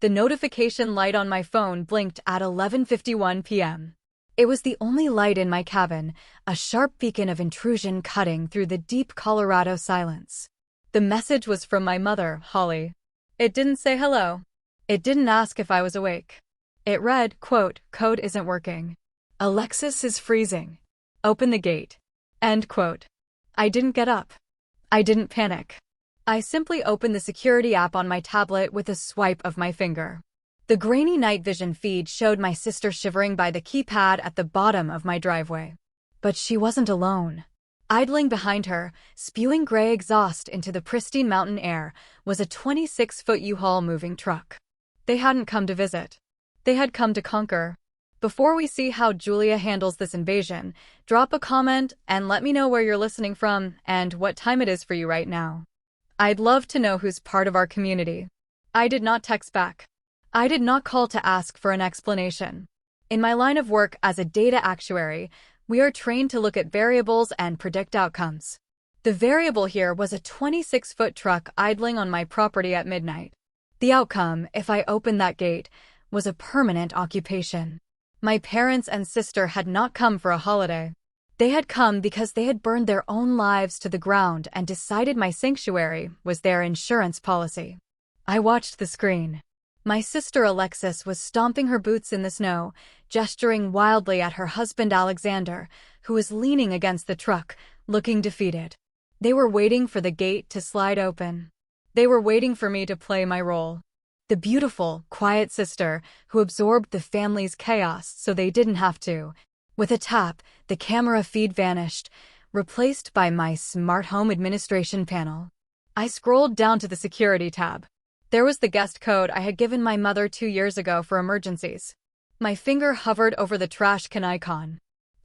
The notification light on my phone blinked at 11:51 p.m. It was the only light in my cabin, a sharp beacon of intrusion cutting through the deep Colorado silence. The message was from my mother, Holly. It didn't say hello. It didn't ask if I was awake. It read, quote, "Code isn't working. Alexis is freezing. Open the gate." End quote. I didn't get up. I didn't panic. I simply opened the security app on my tablet with a swipe of my finger. The grainy night vision feed showed my sister shivering by the keypad at the bottom of my driveway. But she wasn't alone. Idling behind her, spewing gray exhaust into the pristine mountain air, was a 26-foot U-Haul moving truck. They hadn't come to visit. They had come to conquer. Before we see how Julia handles this invasion, drop a comment and let me know where you're listening from and what time it is for you right now. I'd love to know who's part of our community. I did not text back. I did not call to ask for an explanation. In my line of work as a data actuary, we are trained to look at variables and predict outcomes. The variable here was a 26-foot truck idling on my property at midnight. The outcome, if I opened that gate, was a permanent occupation. My parents and sister had not come for a holiday. They had come because they had burned their own lives to the ground and decided my sanctuary was their insurance policy. I watched the screen. My sister Alexis was stomping her boots in the snow, gesturing wildly at her husband Alexander, who was leaning against the truck, looking defeated. They were waiting for the gate to slide open. They were waiting for me to play my role. The beautiful, quiet sister who absorbed the family's chaos so they didn't have to. With a tap, the camera feed vanished, replaced by my smart home administration panel. I scrolled down to the security tab. There was the guest code I had given my mother 2 years ago for emergencies. My finger hovered over the trash can icon.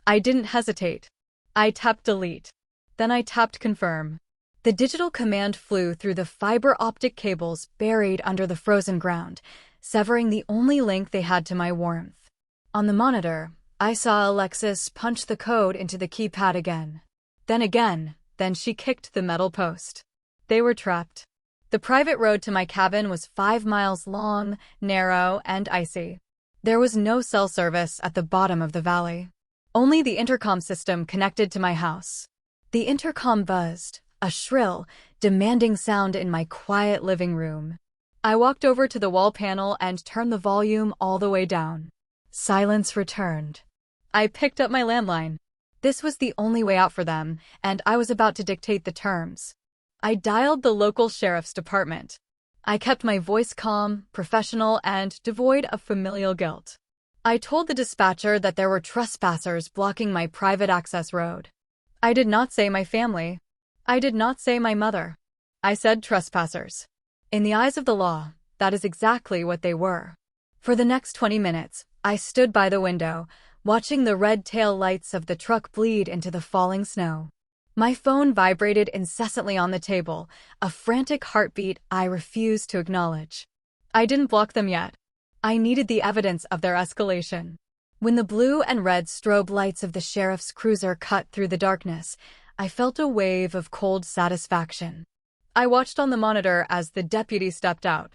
I didn't hesitate. I tapped delete. Then I tapped confirm. The digital command flew through the fiber optic cables buried under the frozen ground, severing the only link they had to my warmth. On the monitor, I saw Alexis punch the code into the keypad again. Then she kicked the metal post. They were trapped. The private road to my cabin was 5 miles long, narrow, and icy. There was no cell service at the bottom of the valley. Only the intercom system connected to my house. The intercom buzzed, a shrill, demanding sound in my quiet living room. I walked over to the wall panel and turned the volume all the way down. Silence returned. I picked up my landline. This was the only way out for them, and I was about to dictate the terms. I dialed the local sheriff's department. I kept my voice calm, professional, and devoid of familial guilt. I told the dispatcher that there were trespassers blocking my private access road. I did not say my family. I did not say my mother. I said trespassers. In the eyes of the law, that is exactly what they were. For the next 20 minutes, I stood by the window, watching the red tail lights of the truck bleed into the falling snow. My phone vibrated incessantly on the table, a frantic heartbeat I refused to acknowledge. I didn't block them yet. I needed the evidence of their escalation. When the blue and red strobe lights of the sheriff's cruiser cut through the darkness, I felt a wave of cold satisfaction. I watched on the monitor as the deputy stepped out.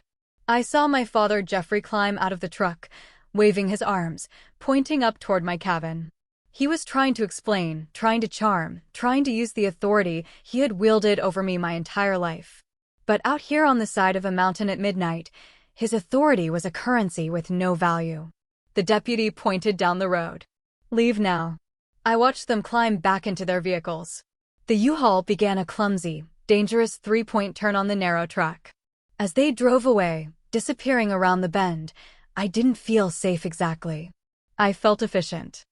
I saw my father Jeffrey climb out of the truck, waving his arms, pointing up toward my cabin. He was trying to explain, trying to charm, trying to use the authority he had wielded over me my entire life. But out here on the side of a mountain at midnight, his authority was a currency with no value. The deputy pointed down the road. "Leave now." I watched them climb back into their vehicles. The U-Haul began a clumsy, dangerous 3-point turn on the narrow track. As they drove away, disappearing around the bend, I didn't feel safe exactly. I felt efficient.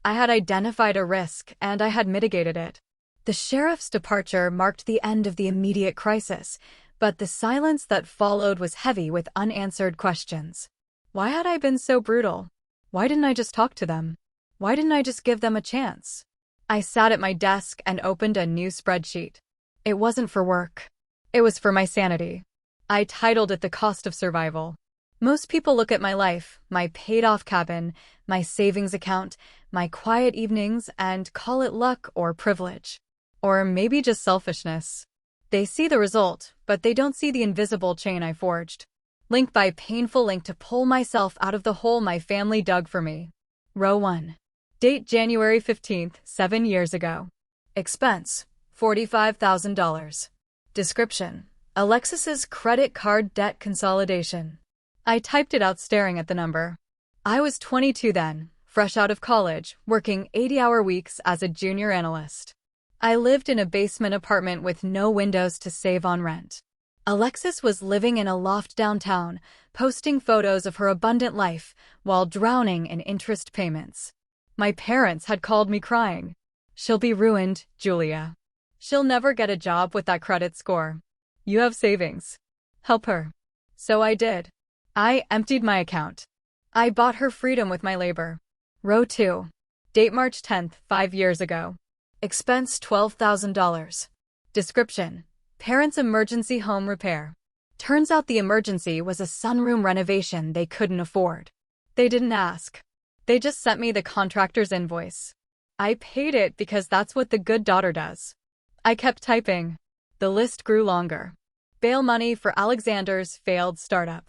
I had identified a risk, and I had mitigated it. The sheriff's departure marked the end of the immediate crisis, but the silence that followed was heavy with unanswered questions. Why had I been so brutal? Why didn't I just talk to them? Why didn't I just give them a chance? I sat at my desk and opened a new spreadsheet. It wasn't for work. It was for my sanity. I titled it The Cost of Survival. Most people look at my life, my paid-off cabin, my savings account, my quiet evenings, and call it luck or privilege. Or maybe just selfishness. They see the result, but they don't see the invisible chain I forged. Link by painful link to pull myself out of the hole my family dug for me. Row 1. Date January 15th, 7 years ago. Expense, $45,000. Description, Alexis's credit card debt consolidation. I typed it out staring at the number. I was 22 then, fresh out of college, working 80-hour weeks as a junior analyst. I lived in a basement apartment with no windows to save on rent. Alexis was living in a loft downtown, posting photos of her abundant life while drowning in interest payments. My parents had called me crying. "She'll be ruined, Julia. She'll never get a job with that credit score. You have savings. Help her." So I did. I emptied my account. I bought her freedom with my labor. Row 2. Date March 10th, 5 years ago. Expense $12,000. Description, parents' emergency home repair. Turns out the emergency was a sunroom renovation they couldn't afford. They didn't ask. They just sent me the contractor's invoice. I paid it because that's what the good daughter does. I kept typing. The list grew longer. Bail money for Alexander's failed startup.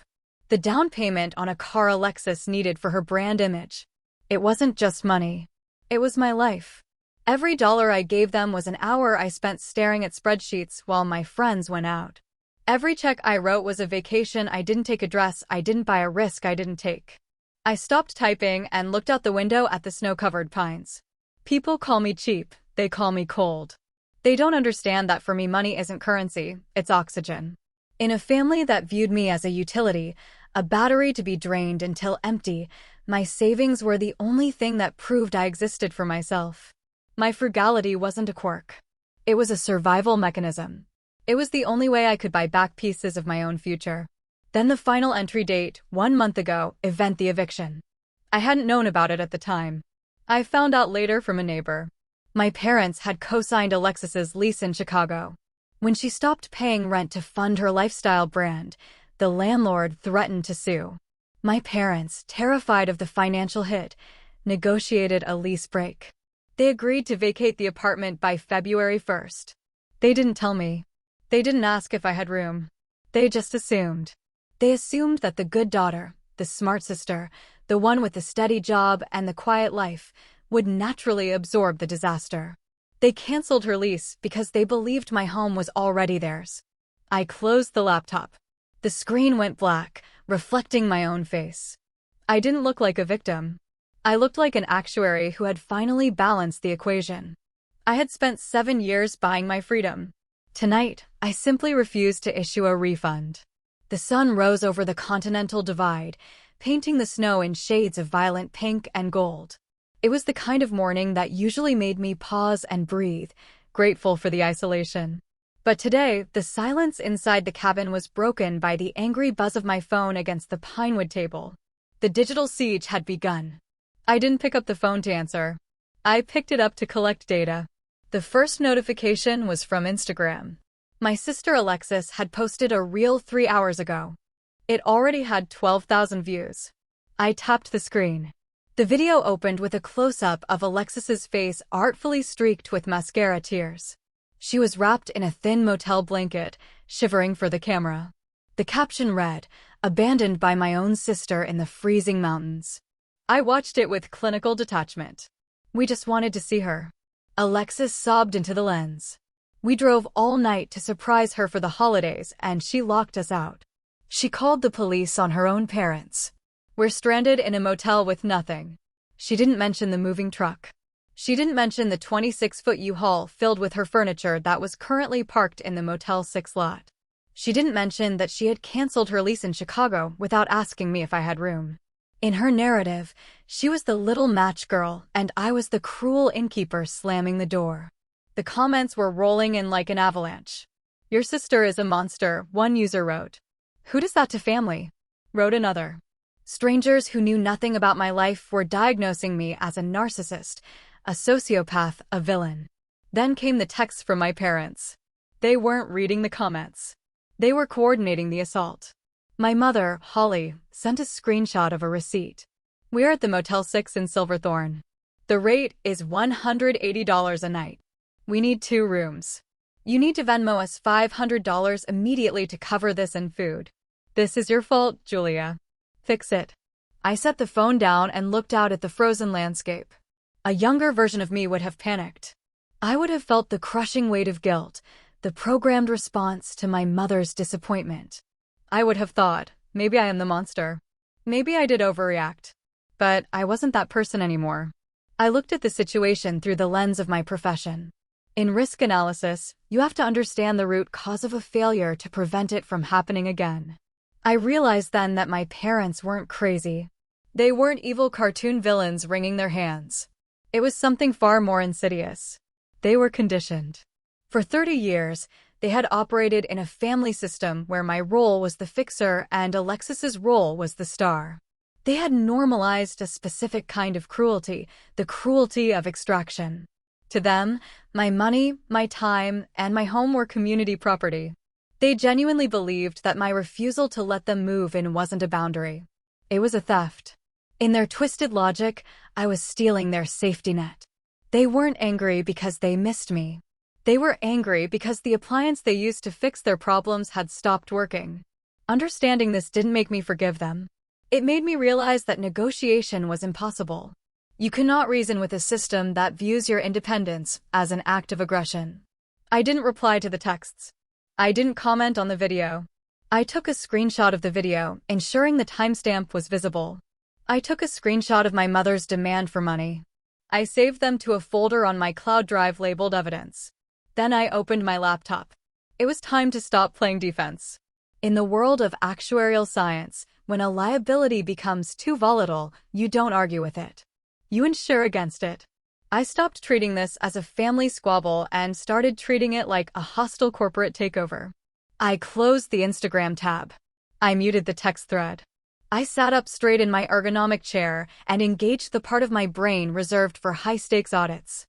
The down payment on a car Alexis needed for her brand image. It wasn't just money. It was my life. Every dollar I gave them was an hour I spent staring at spreadsheets while my friends went out. Every check I wrote was a vacation I didn't take, a dress I didn't buy, a risk I didn't take. I stopped typing and looked out the window at the snow-covered pines. People call me cheap, they call me cold. They don't understand that for me money isn't currency, it's oxygen. In a family that viewed me as a utility, a battery to be drained until empty, my savings were the only thing that proved I existed for myself. My frugality wasn't a quirk. It was a survival mechanism. It was the only way I could buy back pieces of my own future. Then the final entry date, 1 month ago, event the eviction. I hadn't known about it at the time. I found out later from a neighbor. My parents had co-signed Alexis's lease in Chicago. When she stopped paying rent to fund her lifestyle brand, the landlord threatened to sue. My parents, terrified of the financial hit, negotiated a lease break. They agreed to vacate the apartment by February 1st. They didn't tell me. They didn't ask if I had room. They just assumed. They assumed that the good daughter, the smart sister, the one with the steady job and the quiet life, would naturally absorb the disaster. They canceled her lease because they believed my home was already theirs. I closed the laptop. The screen went black, reflecting my own face. I didn't look like a victim. I looked like an actuary who had finally balanced the equation. I had spent 7 years buying my freedom. Tonight, I simply refused to issue a refund. The sun rose over the continental divide, painting the snow in shades of violent pink and gold. It was the kind of morning that usually made me pause and breathe, grateful for the isolation. But today, the silence inside the cabin was broken by the angry buzz of my phone against the pinewood table. The digital siege had begun. I didn't pick up the phone to answer. I picked it up to collect data. The first notification was from Instagram. My sister Alexis had posted a reel 3 hours ago. It already had 12,000 views. I tapped the screen. The video opened with a close-up of Alexis's face artfully streaked with mascara tears. She was wrapped in a thin motel blanket, shivering for the camera. The caption read, "Abandoned by my own sister in the freezing mountains." I watched it with clinical detachment. We just wanted to see her. Alexis sobbed into the lens. We drove all night to surprise her for the holidays, and she locked us out. She called the police on her own parents. We're stranded in a motel with nothing. She didn't mention the moving truck. She didn't mention the 26-foot U-Haul filled with her furniture that was currently parked in the Motel 6 lot. She didn't mention that she had canceled her lease in Chicago without asking me if I had room. In her narrative, she was the little match girl, and I was the cruel innkeeper slamming the door. The comments were rolling in like an avalanche. "Your sister is a monster," one user wrote. "Who does that to family?" wrote another. Strangers who knew nothing about my life were diagnosing me as a narcissist, a sociopath, a villain. Then came the texts from my parents. They weren't reading the comments. They were coordinating the assault. My mother, Holly, sent a screenshot of a receipt. We're at the Motel 6 in Silverthorne. The rate is $180 a night. We need 2 rooms. You need to Venmo us $500 immediately to cover this and food. This is your fault, Julia. Fix it. I set the phone down and looked out at the frozen landscape. A younger version of me would have panicked. I would have felt the crushing weight of guilt, the programmed response to my mother's disappointment. I would have thought, maybe I am the monster. Maybe I did overreact. But I wasn't that person anymore. I looked at the situation through the lens of my profession. In risk analysis, you have to understand the root cause of a failure to prevent it from happening again. I realized then that my parents weren't crazy. They weren't evil cartoon villains wringing their hands. It was something far more insidious. They were conditioned. For 30 years, they had operated in a family system where my role was the fixer and Alexis's role was the star. They had normalized a specific kind of cruelty, the cruelty of extraction. To them, my money, my time, and my home were community property. They genuinely believed that my refusal to let them move in wasn't a boundary. It was a theft. In their twisted logic, I was stealing their safety net. They weren't angry because they missed me. They were angry because the appliance they used to fix their problems had stopped working. Understanding this didn't make me forgive them. It made me realize that negotiation was impossible. You cannot reason with a system that views your independence as an act of aggression. I didn't reply to the texts. I didn't comment on the video. I took a screenshot of the video, ensuring the timestamp was visible. I took a screenshot of my mother's demand for money. I saved them to a folder on my cloud drive labeled evidence. Then I opened my laptop. It was time to stop playing defense. In the world of actuarial science, when a liability becomes too volatile, you don't argue with it. You insure against it. I stopped treating this as a family squabble and started treating it like a hostile corporate takeover. I closed the Instagram tab. I muted the text thread. I sat up straight in my ergonomic chair and engaged the part of my brain reserved for high-stakes audits.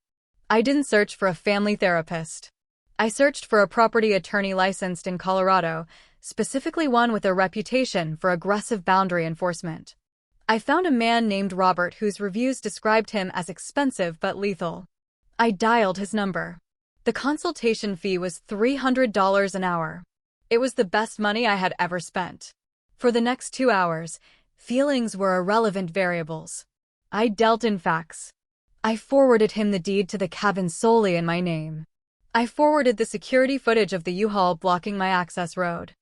I didn't search for a family therapist. I searched for a property attorney licensed in Colorado, specifically one with a reputation for aggressive boundary enforcement. I found a man named Robert whose reviews described him as expensive but lethal. I dialed his number. The consultation fee was $300 an hour. It was the best money I had ever spent. For the next 2 hours, feelings were irrelevant variables. I dealt in facts. I forwarded him the deed to the cabin solely in my name. I forwarded the security footage of the U-Haul blocking my access road.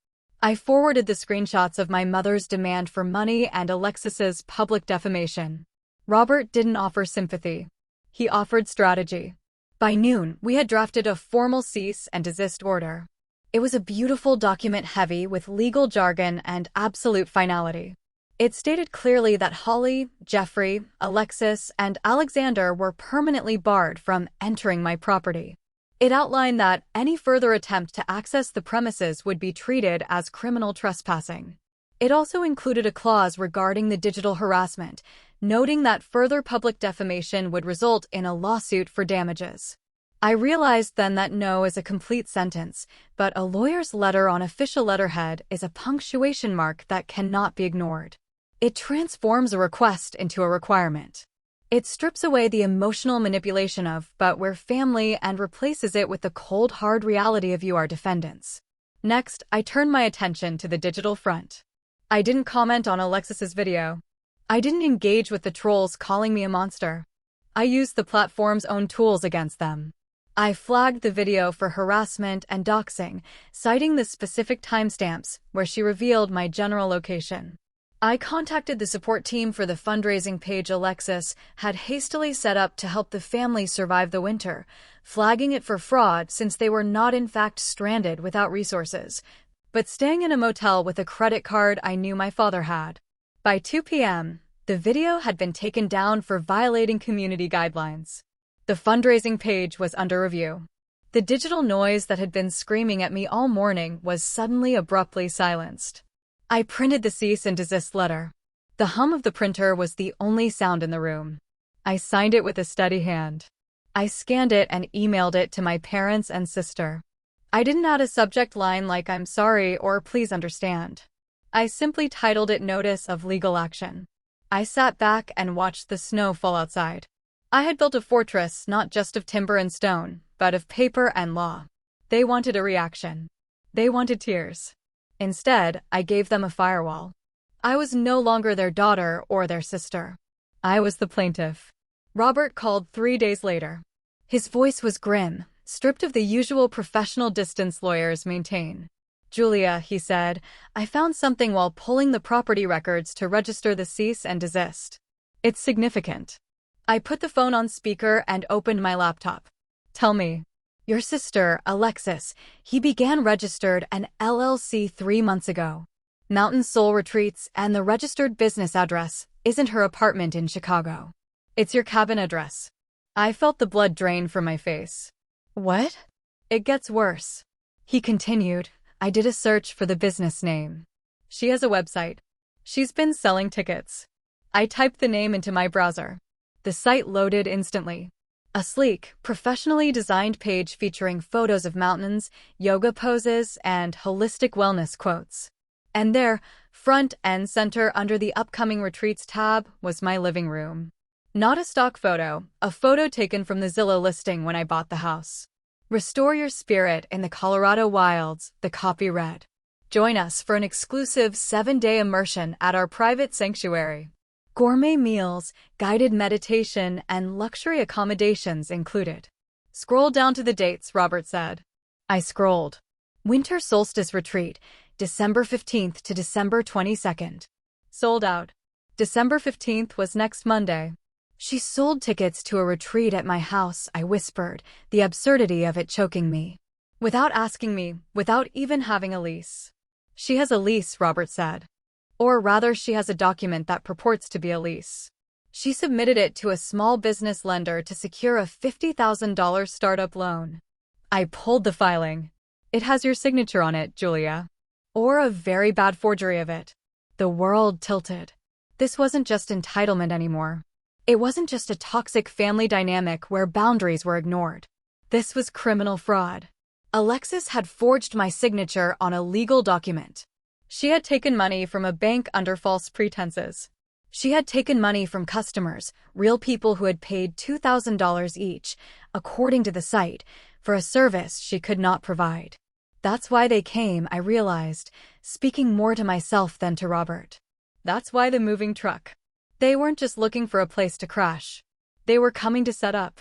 I forwarded the screenshots of my mother's demand for money and Alexis's public defamation. Robert didn't offer sympathy. He offered strategy. By noon, we had drafted a formal cease and desist order. It was a beautiful document heavy with legal jargon and absolute finality. It stated clearly that Holly, Jeffrey, Alexis, and Alexander were permanently barred from entering my property. It outlined that any further attempt to access the premises would be treated as criminal trespassing. It also included a clause regarding the digital harassment, noting that further public defamation would result in a lawsuit for damages. I realized then that no is a complete sentence, but a lawyer's letter on official letterhead is a punctuation mark that cannot be ignored. It transforms a request into a requirement. It strips away the emotional manipulation of "but we're family" and replaces it with the cold, hard reality of "you are defendants." Next, I turned my attention to the digital front. I didn't comment on Alexis's video. I didn't engage with the trolls calling me a monster. I used the platform's own tools against them. I flagged the video for harassment and doxing, citing the specific timestamps where she revealed my general location. I contacted the support team for the fundraising page Alexis had hastily set up to help the family survive the winter, flagging it for fraud since they were not in fact stranded without resources, but staying in a motel with a credit card I knew my father had. By 2 p.m., the video had been taken down for violating community guidelines. The fundraising page was under review. The digital noise that had been screaming at me all morning was suddenly abruptly silenced. I printed the cease and desist letter. The hum of the printer was the only sound in the room. I signed it with a steady hand. I scanned it and emailed it to my parents and sister. I didn't add a subject line like "I'm sorry" or "please understand." I simply titled it "Notice of Legal Action." I sat back and watched the snow fall outside. I had built a fortress not just of timber and stone, but of paper and law. They wanted a reaction. They wanted tears. Instead, I gave them a firewall. I was no longer their daughter or their sister. I was the plaintiff. Robert called 3 days later. His voice was grim, stripped of the usual professional distance lawyers maintain. "Julia," he said, "I found something while pulling the property records to register the cease and desist. It's significant." I put the phone on speaker and opened my laptop. "Tell me." "Your sister, Alexis, he began registered an LLC 3 months ago. Mountain Soul Retreats, and the registered business address isn't her apartment in Chicago. It's your cabin address." I felt the blood drain from my face. "What?" "It gets worse," he continued. "I did a search for the business name. She has a website. She's been selling tickets." I typed the name into my browser. The site loaded instantly. A sleek, professionally designed page featuring photos of mountains, yoga poses, and holistic wellness quotes. And there, front and center under the upcoming retreats tab, was my living room. Not a stock photo, a photo taken from the Zillow listing when I bought the house. "Restore your spirit in the Colorado wilds," the copy read. "Join us for an exclusive 7-day immersion at our private sanctuary. Gourmet meals, guided meditation, and luxury accommodations included." "Scroll down to the dates," Robert said. I scrolled. Winter Solstice Retreat, December 15th to December 22nd. Sold out. December 15th was next Monday. "She sold tickets to a retreat at my house," I whispered, the absurdity of it choking me. "Without asking me, without even having a lease." "She has a lease," Robert said. "Or rather, she has a document that purports to be a lease. She submitted it to a small business lender to secure a $50,000 startup loan." I pulled the filing. "It has your signature on it, Julia." "Or a very bad forgery of it." The world tilted. This wasn't just entitlement anymore. It wasn't just a toxic family dynamic where boundaries were ignored. This was criminal fraud. Alexis had forged my signature on a legal document. She had taken money from a bank under false pretenses. She had taken money from customers, real people who had paid $2,000 each, according to the site, for a service she could not provide. That's why they came, I realized, speaking more to myself than to Robert. That's why the moving truck. They weren't just looking for a place to crash. They were coming to set up.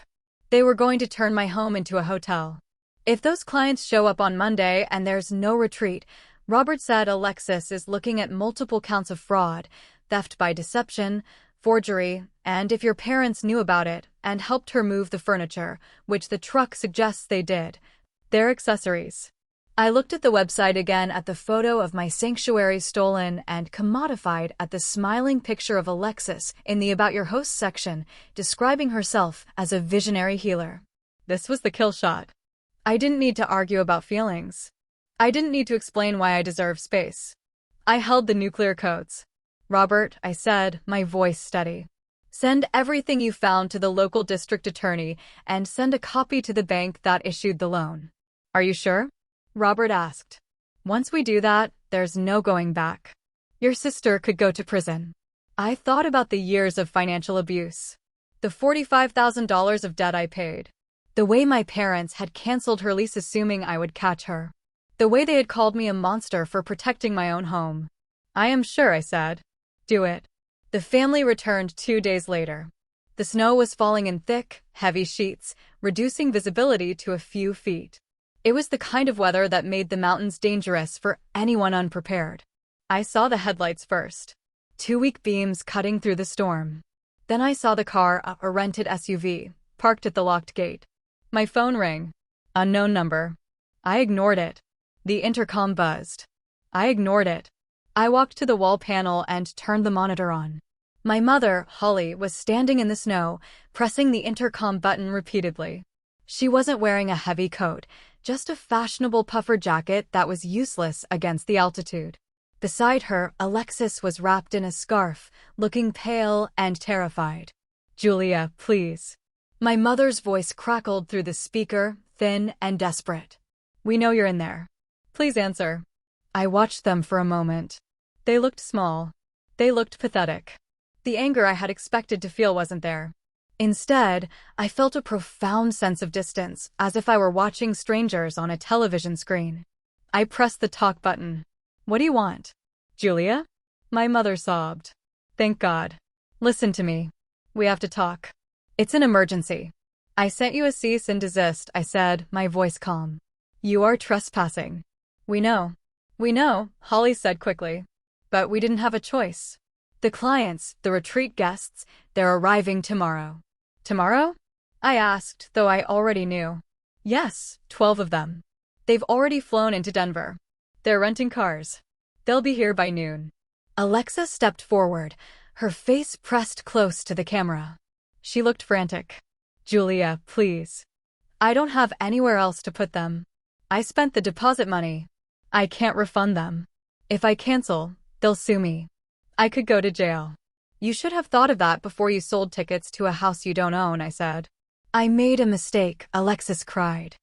They were going to turn my home into a hotel. If those clients show up on Monday and there's no retreat, Robert said Alexis is looking at multiple counts of fraud, theft by deception, forgery, and if your parents knew about it and helped her move the furniture, which the truck suggests they did, they're accessories. I looked at the website again, at the photo of my sanctuary stolen, and commodified at the smiling picture of Alexis in the About Your Host section, describing herself as a visionary healer. This was the kill shot. I didn't need to argue about feelings. I didn't need to explain why I deserve space. I held the nuclear codes. "Robert," I said, my voice steady, "send everything you found to the local district attorney and send a copy to the bank that issued the loan." "Are you sure?" Robert asked. "Once we do that, there's no going back. Your sister could go to prison." I thought about the years of financial abuse. The $45,000 of debt I paid. The way my parents had canceled her lease assuming I would catch her. The way they had called me a monster for protecting my own home. "I am sure," I said. "Do it." The family returned 2 days later. The snow was falling in thick, heavy sheets, reducing visibility to a few feet. It was the kind of weather that made the mountains dangerous for anyone unprepared. I saw the headlights first. 2 weak beams cutting through the storm. Then I saw the car, a rented SUV, parked at the locked gate. My phone rang. Unknown number. I ignored it. The intercom buzzed. I ignored it. I walked to the wall panel and turned the monitor on. My mother, Holly, was standing in the snow, pressing the intercom button repeatedly. She wasn't wearing a heavy coat, just a fashionable puffer jacket that was useless against the altitude. Beside her, Alexis was wrapped in a scarf, looking pale and terrified. "Julia, please." My mother's voice crackled through the speaker, thin and desperate. "We know you're in there. Please answer." I watched them for a moment. They looked small. They looked pathetic. The anger I had expected to feel wasn't there. Instead, I felt a profound sense of distance, as if I were watching strangers on a television screen. I pressed the talk button. What do you want? Julia? My mother sobbed. Thank God. Listen to me. We have to talk. It's an emergency. I sent you a cease and desist, I said, my voice calm. You are trespassing. We know. We know, Holly said quickly. But we didn't have a choice. The clients, the retreat guests, they're arriving tomorrow. Tomorrow? I asked, though I already knew. Yes, 12 of them. They've already flown into Denver. They're renting cars. They'll be here by noon. Alexa stepped forward, her face pressed close to the camera. She looked frantic. Julia, please. I don't have anywhere else to put them. I spent the deposit money. I can't refund them. If I cancel, they'll sue me. I could go to jail. You should have thought of that before you sold tickets to a house you don't own, I said. I made a mistake, Alexis cried.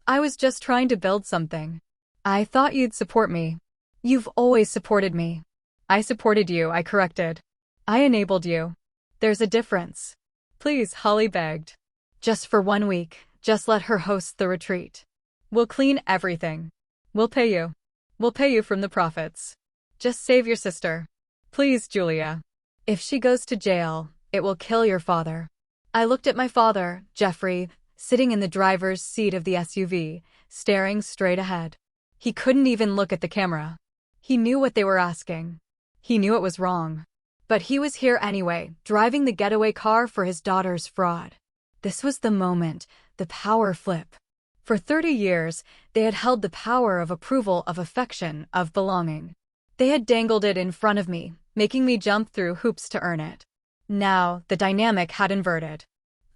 I was just trying to build something. I thought you'd support me. You've always supported me. I supported you, I corrected. I enabled you. There's a difference. Please, Holly begged. Just for 1 week, just let her host the retreat. We'll clean everything. We'll pay you. We'll pay you from the profits. Just save your sister. Please, Julia. If she goes to jail, it will kill your father. I looked at my father, Jeffrey, sitting in the driver's seat of the SUV, staring straight ahead. He couldn't even look at the camera. He knew what they were asking. He knew it was wrong. But he was here anyway, driving the getaway car for his daughter's fraud. This was the moment, the power flip. For 30 years, they had held the power of approval, of affection, of belonging. They had dangled it in front of me, making me jump through hoops to earn it. Now, the dynamic had inverted.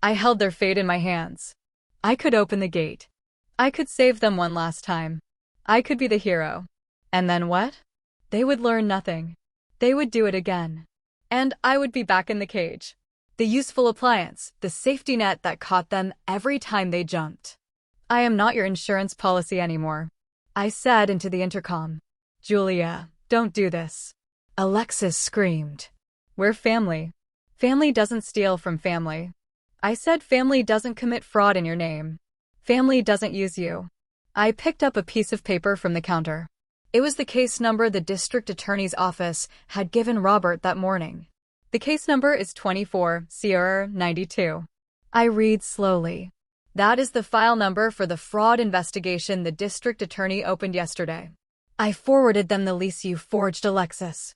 I held their fate in my hands. I could open the gate. I could save them one last time. I could be the hero. And then what? They would learn nothing. They would do it again. And I would be back in the cage. The useful appliance, the safety net that caught them every time they jumped. I am not your insurance policy anymore. I said into the intercom. Julia, don't do this. Alexis screamed. We're family. Family doesn't steal from family. I said family doesn't commit fraud in your name. Family doesn't use you. I picked up a piece of paper from the counter. It was the case number the district attorney's office had given Robert that morning. The case number is 24 Sierra 92. I read slowly. That is the file number for the fraud investigation the district attorney opened yesterday. I forwarded them the lease you forged, Alexis.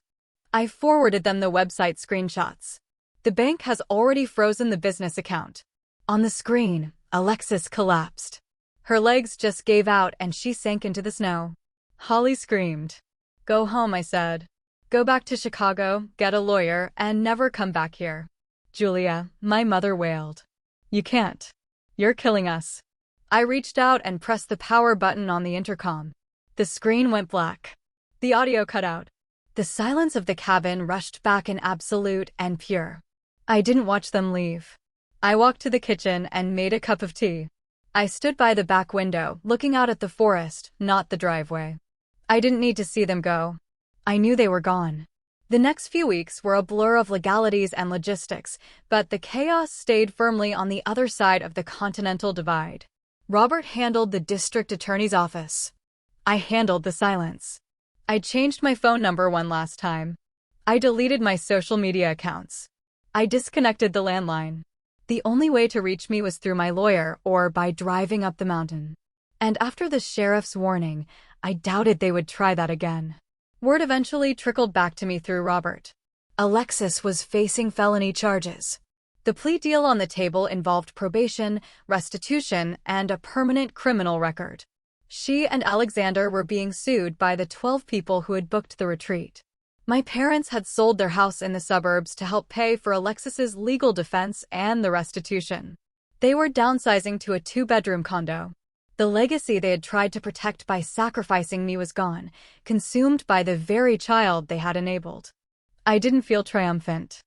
I forwarded them the website screenshots. The bank has already frozen the business account. On the screen, Alexis collapsed. Her legs just gave out and she sank into the snow. Holly screamed. Go home, I said. Go back to Chicago, get a lawyer, and never come back here. Julia, my mother wailed. You can't. You're killing us. I reached out and pressed the power button on the intercom. The screen went black. The audio cut out. The silence of the cabin rushed back in absolute and pure. I didn't watch them leave. I walked to the kitchen and made a cup of tea. I stood by the back window, looking out at the forest, not the driveway. I didn't need to see them go. I knew they were gone. The next few weeks were a blur of legalities and logistics, but the chaos stayed firmly on the other side of the Continental Divide. Robert handled the district attorney's office. I handled the silence. I changed my phone number one last time. I deleted my social media accounts. I disconnected the landline. The only way to reach me was through my lawyer or by driving up the mountain. And after the sheriff's warning, I doubted they would try that again. Word eventually trickled back to me through Robert. Alexis was facing felony charges. The plea deal on the table involved probation, restitution, and a permanent criminal record. She and Alexander were being sued by the 12 people who had booked the retreat. My parents had sold their house in the suburbs to help pay for Alexis's legal defense and the restitution. They were downsizing to a 2-bedroom condo. The legacy they had tried to protect by sacrificing me was gone, consumed by the very child they had enabled. I didn't feel triumphant.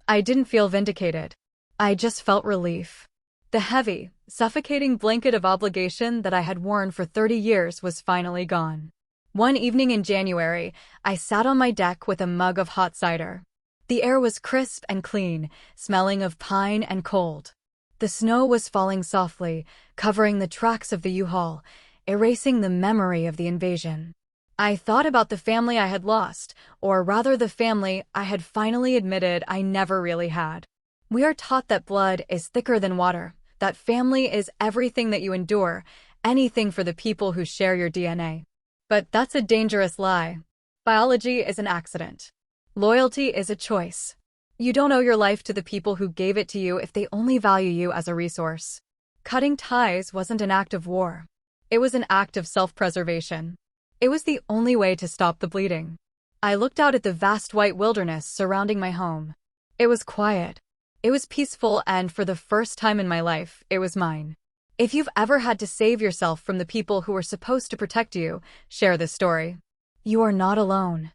I didn't feel vindicated. I just felt relief. The heavy, suffocating blanket of obligation that I had worn for 30 years was finally gone. One evening in January, I sat on my deck with a mug of hot cider. The air was crisp and clean, smelling of pine and cold. The snow was falling softly, covering the tracks of the U-Haul, erasing the memory of the invasion. I thought about the family I had lost, or rather the family I had finally admitted I never really had. We are taught that blood is thicker than water, that family is everything that you endure, anything for the people who share your DNA. But that's a dangerous lie. Biology is an accident. Loyalty is a choice. You don't owe your life to the people who gave it to you if they only value you as a resource. Cutting ties wasn't an act of war. It was an act of self-preservation. It was the only way to stop the bleeding. I looked out at the vast white wilderness surrounding my home. It was quiet. It was peaceful, and for the first time in my life, it was mine. If you've ever had to save yourself from the people who were supposed to protect you, share this story. You are not alone.